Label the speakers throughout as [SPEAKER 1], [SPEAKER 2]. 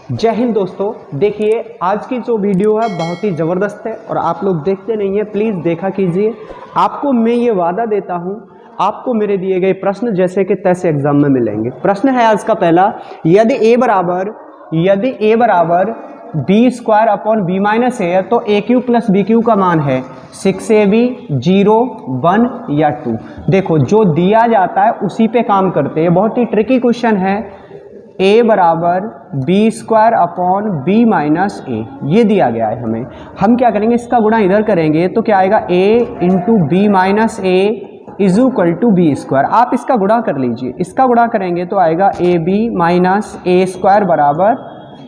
[SPEAKER 1] जय हिंद दोस्तों। देखिए आज की जो वीडियो है बहुत ही ज़बरदस्त है और आप लोग देखते नहीं हैं, प्लीज़ देखा कीजिए। आपको मैं ये वादा देता हूँ, आपको मेरे दिए गए प्रश्न जैसे कि तैसे एग्जाम में मिलेंगे। प्रश्न है आज का पहला, यदि ए बराबर B square upon B minus A है तो A Q plus B Q का मान है 6ab, 0, 1 या 2। देखो जो दिया जाता है उसी पे काम करते हैं, बहुत ही ट्रिकी क्वेश्चन है। a बराबर B square upon B minus A, ये दिया गया है हमें। हम क्या करेंगे, इसका गुणा इधर करेंगे तो क्या आएगा, a into b minus a is equal to b square. आप इसका गुणा कर लीजिए, इसका गुणा करेंगे तो आएगा a b minus a square बराबर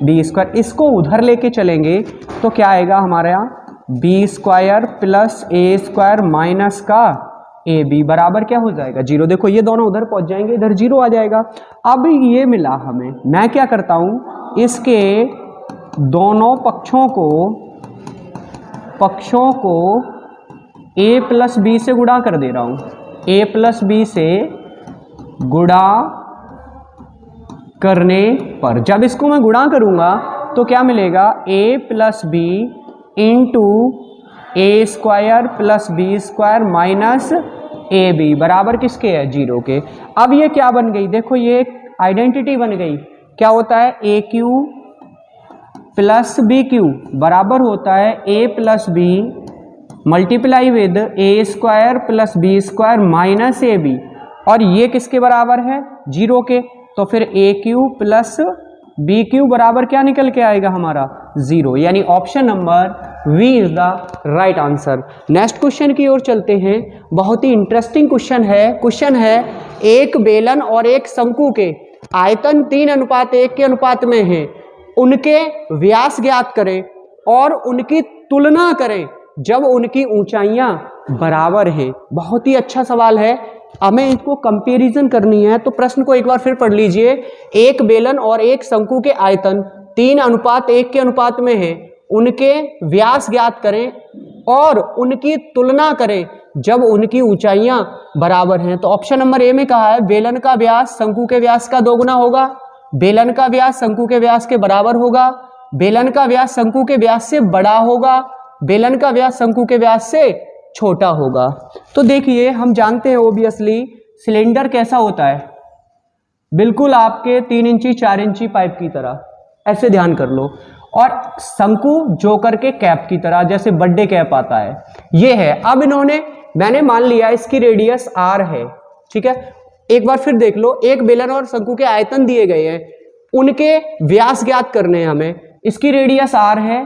[SPEAKER 1] बी स्क्वायर। इसको उधर लेके चलेंगे तो क्या आएगा हमारे यहाँ, b square plus a square minus का ए बी बराबर क्या हो जाएगा, 0। देखो ये दोनों उधर पहुंच जाएंगे, इधर 0 आ जाएगा। अब ये मिला हमें, मैं क्या करता हूं, इसके दोनों पक्षों को a प्लस बी से गुणा कर दे रहा हूं। a प्लस बी से गुणा करने पर जब इसको मैं गुणा करूंगा तो क्या मिलेगा, a plus b into a square plus B square minus A b बराबर किसके है, 0 के। अब ये क्या बन गई, देखो ये एक आइडेंटिटी बन गई। क्या होता है, A Q plus B Q बराबर होता है A plus B multiply with A square plus B square minus A B, और ये किसके बराबर है, 0 के। तो फिर A Q plus B Q बराबर क्या निकल के आएगा हमारा, 0। यानी option number we is the right answer. Next question की ओर चलते हैं। बहुत ही इंटरेस्टिंग क्वेश्चन है एक बेलन और एक शंकु के आयतन 3:1 के अनुपात में है, उनके व्यास ज्ञात करें और उनकी तुलना करें जब उनकी ऊंचाइयां बराबर हैं। बहुत ही अच्छा सवाल है, हमें इसको कंपैरिजन करनी है। तो प्रश्न को एक बार फिर पढ़ लीजिए। एक बेलन और एक शंकु के आयतन 3:1 के अनुपात में है, उनके व्यास ज्ञात करें और उनकी तुलना करें जब उनकी ऊंचाइयां बराबर हैं। तो ऑप्शन नंबर ए में कहा है बेलन का व्यास शंकु के व्यास का 2 गुना होगा, बेलन का व्यास शंकु के व्यास के बराबर होगा, बेलन का व्यास शंकु के व्यास से बड़ा होगा, बेलन का व्यास शंकु के व्यास से छोटा होगा। तो देखिए हम जानते हैं ओबियसली सिलेंडर कैसा होता है, बिल्कुल आपके 3 इंची 4 इंची पाइप की तरह, ऐसे ध्यान कर लो। और शंकु जोकर के कैप की तरह, जैसे बर्थडे कैप आता है, ये है। अब मैंने मान लिया इसकी रेडियस r है, ठीक है। एक बार फिर देख लो, एक बेलन और शंकु के आयतन दिए गए हैं, उनके व्यास ज्ञात करने हैं हमें। इसकी रेडियस r है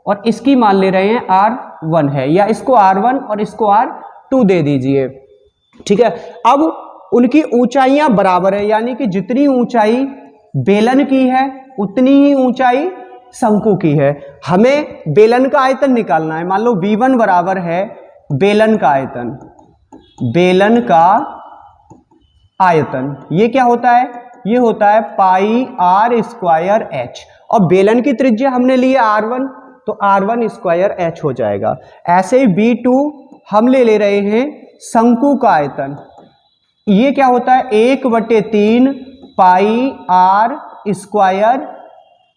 [SPEAKER 1] और इसकी मान ले रहे हैं r1 है, या इसको r1 और इसको r2 दे दीजिए, ठीक है। अब उनकी ऊंचाइयां बराबर है, यानी कि जितनी ऊंचाई बेलन की है उतनी ही ऊंचाई शंकु की है। हमें बेलन का आयतन निकालना है। मान लो v1 बराबर है बेलन का आयतन, ये क्या होता है, ये होता है पाई r स्क्वायर h, और बेलन की त्रिज्या हमने ली है r1, तो r1 स्क्वायर h हो जाएगा। ऐसे ही b2 हम ले रहे हैं शंकु का आयतन, ये क्या होता है 1/3 पाई r स्क्वायर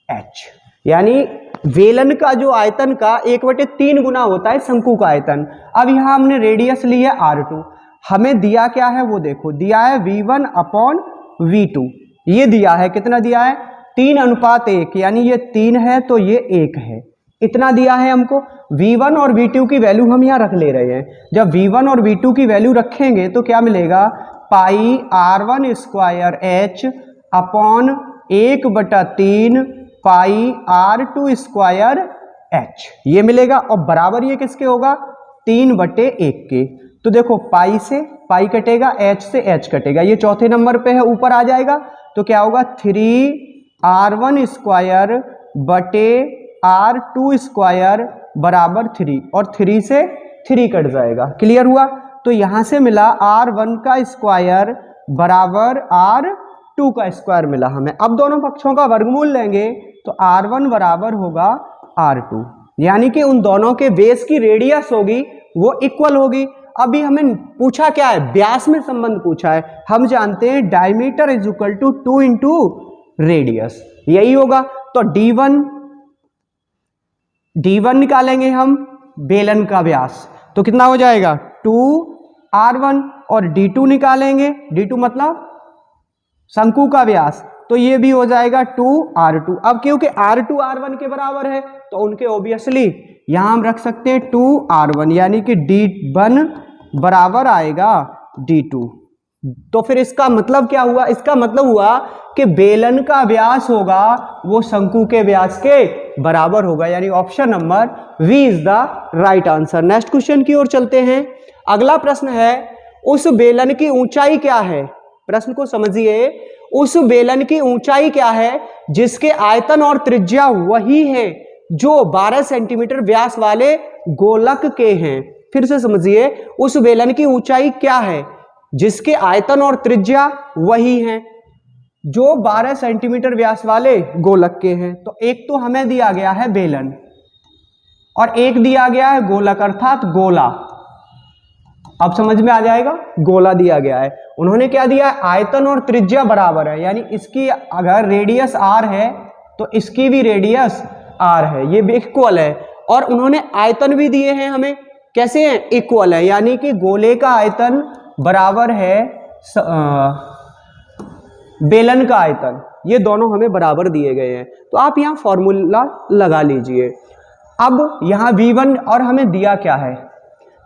[SPEAKER 1] h, यानी बेलन का जो आयतन का 1/3 गुना होता है शंकु का आयतन। अब यहां हमने रेडियस ली है r2, हमें दिया क्या है वो देखो, दिया है v1 अपॉन v2। ये दिया है, कितना दिया है, 3:1, यानी ये 3 है तो ये 1 है, इतना दिया है हमको। v1 और v2 की वैल्यू हम यहाँ रख ले रहे हैं। जब v1 और v2 की वैल्यू रखेंगे तो क्या मिलेगा, पाई r1 स्क्वायर h अपॉन 1/3 पाई r2 स्क्वायर h, ये मिलेगा। और बराबर ये किसके होगा, 3/1 के। तो देखो पाई से पाई कटेगा, h से h कटेगा, ये चौथे नंबर पे है, ऊपर आ जाएगा। तो क्या होगा, 3r1 स्क्वायर बटे r2 स्क्वायर बराबर 3, और 3 से 3 कट जाएगा। क्लियर हुआ। तो यहां से मिला r1 का स्क्वायर बराबर r2 का स्क्वायर मिला हमें। अब दोनों पक्षों का वर्गमूल लेंगे तो r1 बराबर होगा r2, यानी कि उन दोनों के बेस की रेडियस होगी वो इक्वल होगी। अभी हमें पूछा क्या है, व्यास में संबंध पूछा है। हम जानते हैं diameter is equal to 2 into radius, यही होगा। तो D1 निकालेंगे हम बेलन का व्यास, तो कितना हो जाएगा 2R1, और D2 निकालेंगे, D2 मतलब शंकु का व्यास, तो ये भी हो जाएगा 2R2। अब क्योंकि R2 R1 के बराबर है तो उनके ऑब्वियसली यहां हम रख सकते हैं 2R1, यानी कि D1 बराबर आएगा D2। तो फिर इसका मतलब क्या हुआ? इसका मतलब हुआ कि बेलन का व्यास होगा वो शंकु के व्यास के बराबर होगा, यानी option number we is the right answer. Next question की ओर चलते हैं। अगला प्रश्न है, उस बेलन की ऊंचाई क्या है? प्रश्न को समझिए, उस बेलन की ऊंचाई क्या है जिसके आयतन और त्रिज्या वही है जो 12 सेंटीमीटर व्यास वाले गोलक के हैं। फिर से समझिए, उस बेलन की ऊंचाई क्या है जिसके आयतन और त्रिज्या वही हैं जो 12 सेंटीमीटर व्यास वाले गोलक के हैं। तो एक तो हमें दिया गया है बेलन और एक दिया गया है गोलक अर्थात गोला। अब समझ में आ जाएगा, गोला दिया गया है, उन्होंने क्या दिया है? आयतन और त्रिज्या बराबर है, यानी इसकी अगर रेडियस r है तो इसकी भी रेडियस r है, ये भी इक्वल है। और उन्होंने आयतन भी दिए हैं हमें, कैसे हैं? इक्वल है, यानी कि गोले का आयतन बराबर है बेलन का आयतन, ये दोनों हमें बराबर दिए गए हैं। तो आप यहां फॉर्मूला लगा लीजिए। अब यहां V1 और हमें दिया क्या है?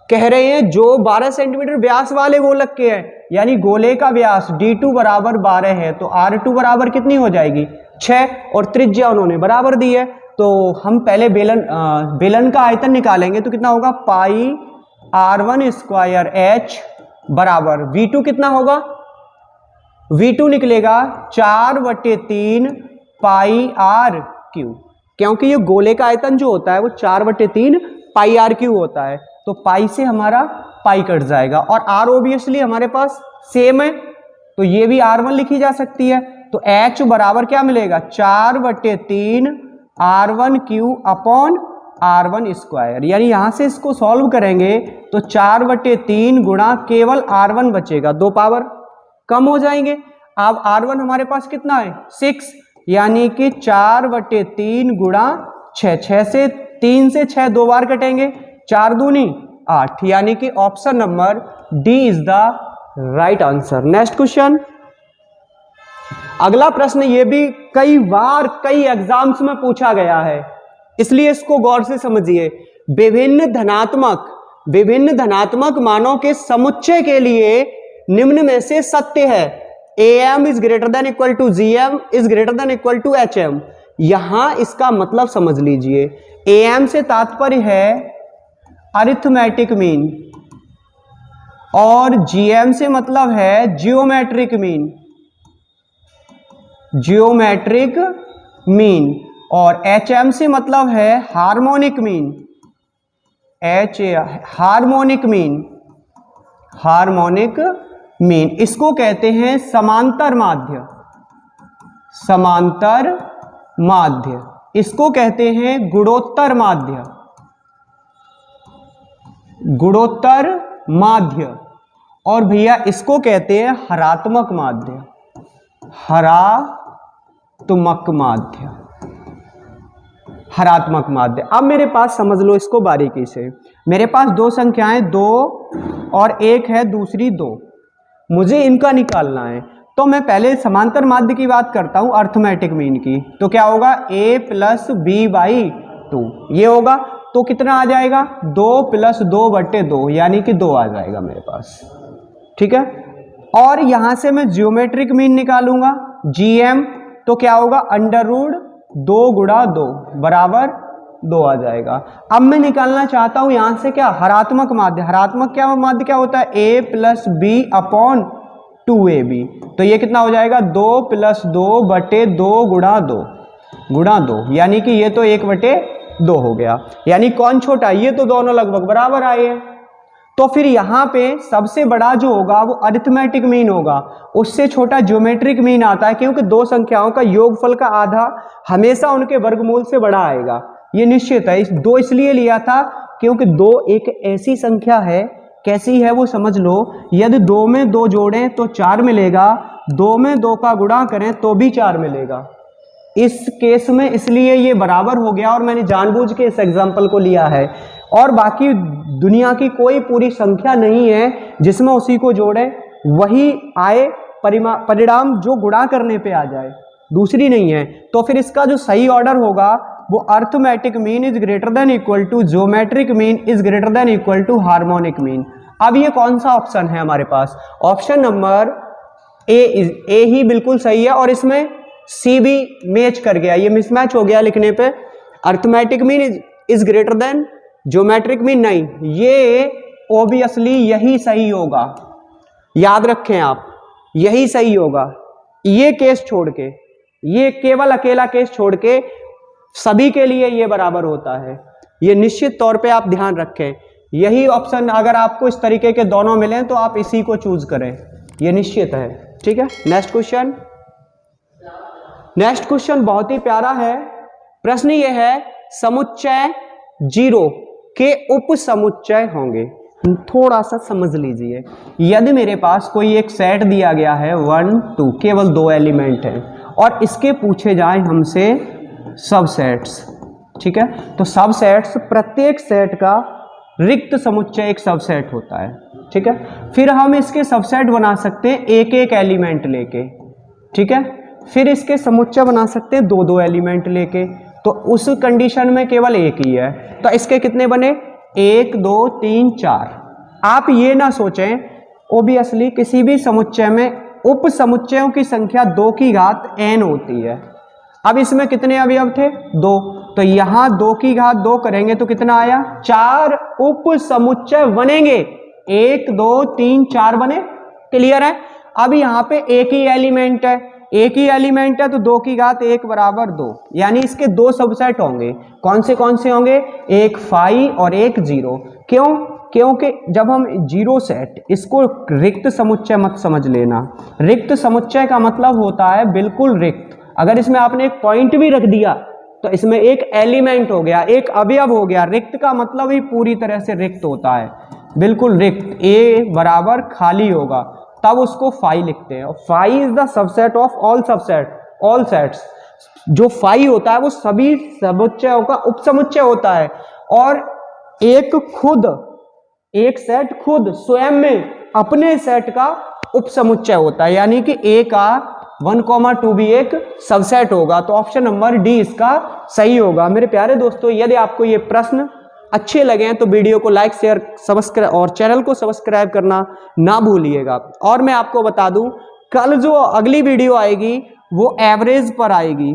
[SPEAKER 1] कह रहे हैं जो 12 सेंटीमीटर व्यास वाले गोलक के हैं, यानी गोले का व्यास D2 बराबर 12 है, तो R2 बराबर कितनी हो जाएगी? 6, और त्रिज्या उन्होंने बराबर दी है। तो हम पहले बेलन का आयतन निकालेंगे, तो कितना होगा? पाई R1 स्क्वायर H बराबर V2 कितना होगा? V2 निकलेगा 4/3 पाई R क्यू, क्योंकि ये गोले का आयतन जो होता है वो 4/3 पाई R क्यू होता है, तो पाई से हमारा पाई कट जाएगा, और R ऑब्वियसली हमारे पास सेम है, तो ये भी R1 लिखी जा सकती है। तो H बराबर क्या मिलेगा? 4/3 R1 Q upon R1 square, यानी यहां से इसको सॉल्व करेंगे तो 4/3 गुणा केवल R1 बचेगा, 2 पावर कम हो जाएंगे। अब R1 हमारे पास कितना है? 6, यानी कि 4/3 गुणा 6, 6 से 3 से 6 2 बार कटेंगे, 4 दूनी 8, यानी कि option number D is the right answer. Next question. अगला प्रश्न ये भी कई बार कई एग्जाम्स में पूछा गया है, इसलिए इसको गौर से समझिए। विभिन्न धनात्मक मानों के समुच्चय के लिए निम्न में से सत्य है। am is greater than equal to gm is greater than equal to hm। यहां इसका मतलब समझ लीजिए, am से तात्पर्य है अरिथमेटिक मीन, और gm से मतलब है जियोमेट्रिक मीन, और hm से मतलब है हार्मोनिक मीन। इसको कहते हैं समांतर माध्य, इसको कहते हैं गुणोत्तर माध्य, और भैया इसको कहते हैं हरात्मक माध्य। अब मेरे पास समझ लो इसको बारीकी से, मेरे पास 2 संख्याएं 2 और 1 है, दूसरी 2, मुझे इनका निकालना है। तो मैं पहले समांतर माध्य की बात करता हूं, अर्थमेटिक मीन की। तो क्या होगा? a प्लस बी बाई 2, ये होगा। तो कितना आ जाएगा? 2 + 2/2, यानी कि 2 आ जाएगा मेरे पास, ठीक है। और यहां से मैं जियोमेट्रिक मीन निकालूंगा gm, तो क्या होगा? √2 × 2 बराबर 2 आ जाएगा। अब मैं निकालना चाहता हूं यहां से क्या? हरात्मक माध्य। माध्य क्या होता है? a + b/2ab। तो ये कितना हो जाएगा? 2 + 2/2 गुणा 2, यानी कि ये तो 1/2 हो गया। यानी कौन छोटा? ये तो दोनों लगभग बराबर आए हैं। तो फिर यहाँ पे सबसे बड़ा जो होगा वो अरिथमेटिक मीन होगा, उससे छोटा ज्योमेट्रिक मीन आता है, क्योंकि 2 संख्याओं का योगफल का आधा हमेशा उनके वर्गमूल से बड़ा आएगा, ये निश्चित है। 2 इसलिए लिया था क्योंकि 2 एक ऐसी संख्या है, कैसी है वो समझ लो। यदि 2 में 2 जोड़ें तो 4 मिलेगा, 2 में 2 का गुणा करें तो भी 4 मिलेगा। इस केस में इसलिए ये बराबर हो गया और मैंने जानबूझ के इस एग्जाम्पल को लिया है, और बाकी दुनिया की कोई पूरी संख्या नहीं है जिसमें उसी को जोड़े वही आए परिणाम जो गुणा करने पे आ जाए, दूसरी नहीं है। तो फिर इसका जो सही ऑर्डर होगा वो arithmetic mean is greater than equal to geometric mean is greater than equal to harmonic mean. अब ये कौन सा ऑप्शन है हमारे पास? ऑप्शन नंबर ए ही बिल्कुल सही है, और इसमें सी भी मैच कर गया, ये मिसमैच हो गया लिखने पे। Arithmetic mean is greater then geometric mean नहीं, ये ऑब्वियसली यही सही होगा, याद रखें आप, यही सही होगा। ये केस छोड़ के, ये केवल अकेला केस छोड़ के सभी के लिए ये बराबर होता है, ये निश्चित तौर पे आप ध्यान रखें। यही ऑप्शन अगर आपको इस तरीके के दोनों मिलें तो आप इसी को चूज करें, ये निश्चित है। ठीक है, नेक्स्ट क्वेश्चन। नेक्स्ट क्वेश्चन बहुत ही प्यारा है। प्रश्न ये है, समुच्चय 0 के उप समुच्चय होंगे। थोड़ा सा समझ लीजिए, यदि मेरे पास कोई एक सेट दिया गया है 1 2, केवल 2 एलिमेंट हैं, और इसके पूछे जाए हमसे सबसेट्स, ठीक है, तो सबसेट्स, प्रत्येक सेट का रिक्त समुच्चय एक सबसेट होता है। ठीक है, फिर हम इसके सबसेट बना सकते हैं एक एक एलिमेंट लेके। ठीक है, फिर इसके समुच्चय बना सकते हैं 2 एलिमेंट लेके, तो उस कंडीशन में केवल एक ही है। तो इसके कितने बने? 1 2 3 4। आप ये ना सोचें, ओबियसली किसी भी समुच्चय में उप समुच्चयों की संख्या 2 की घात n होती है। अब इसमें कितने अवयव थे? 2, तो यहां 2 की घात 2 करेंगे तो कितना आया? 4 उप समुच्चय बनेंगे। 1 2 3 4 बने। क्लियर है? अब यहाँ पे एक ही एलिमेंट है, एक ही एलिमेंट है, तो 2 की घात 1 बराबर 2, यानी इसके 2 सबसेट होंगे। कौन से होंगे? एक 5 और एक 0। क्यों? क्योंकि जब हम 0 सेट, इसको रिक्त समुच्चय मत समझ लेना। रिक्त समुच्चय का मतलब होता है बिल्कुल रिक्त। अगर इसमें आपने एक पॉइंट भी रख दिया तो इसमें एक एलिमेंट हो गया, एक अवयव हो गया। रिक्त का मतलब ही पूरी तरह से रिक्त होता है, बिल्कुल रिक्त। ए बराबर खाली होगा, तब उसको फाई लिखते हैं। Phi is the subset of all all sets. जो फाई होता है वो सभी समुच्चयों का उपसमुच्चय होता है, और एक सेट खुद स्वयं में अपने सेट का उपसमुच्चय होता है, यानी कि ए का 1, 2 भी एक सबसेट होगा। तो ऑप्शन नंबर डी इसका सही होगा। मेरे प्यारे दोस्तों, यदि आपको ये प्रश्न अच्छे लगे हैं तो वीडियो को लाइक, शेयर, सब्सक्राइब और चैनल को सब्सक्राइब करना ना भूलिएगा। और मैं आपको बता दूं, कल जो अगली वीडियो आएगी वो एवरेज पर आएगी,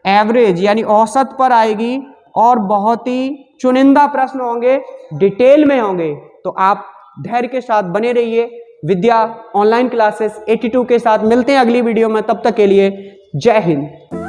[SPEAKER 1] एवरेज यानी औसत पर आएगी, और बहुत ही चुनिंदा प्रश्न होंगे, डिटेल में होंगे। तो आप धैर्य के साथ बने रहिए। विद्या ऑनलाइन क्लासेस 82 के साथ मिलते हैं अगली वीडियो में। तब तक के लिए जय हिंद।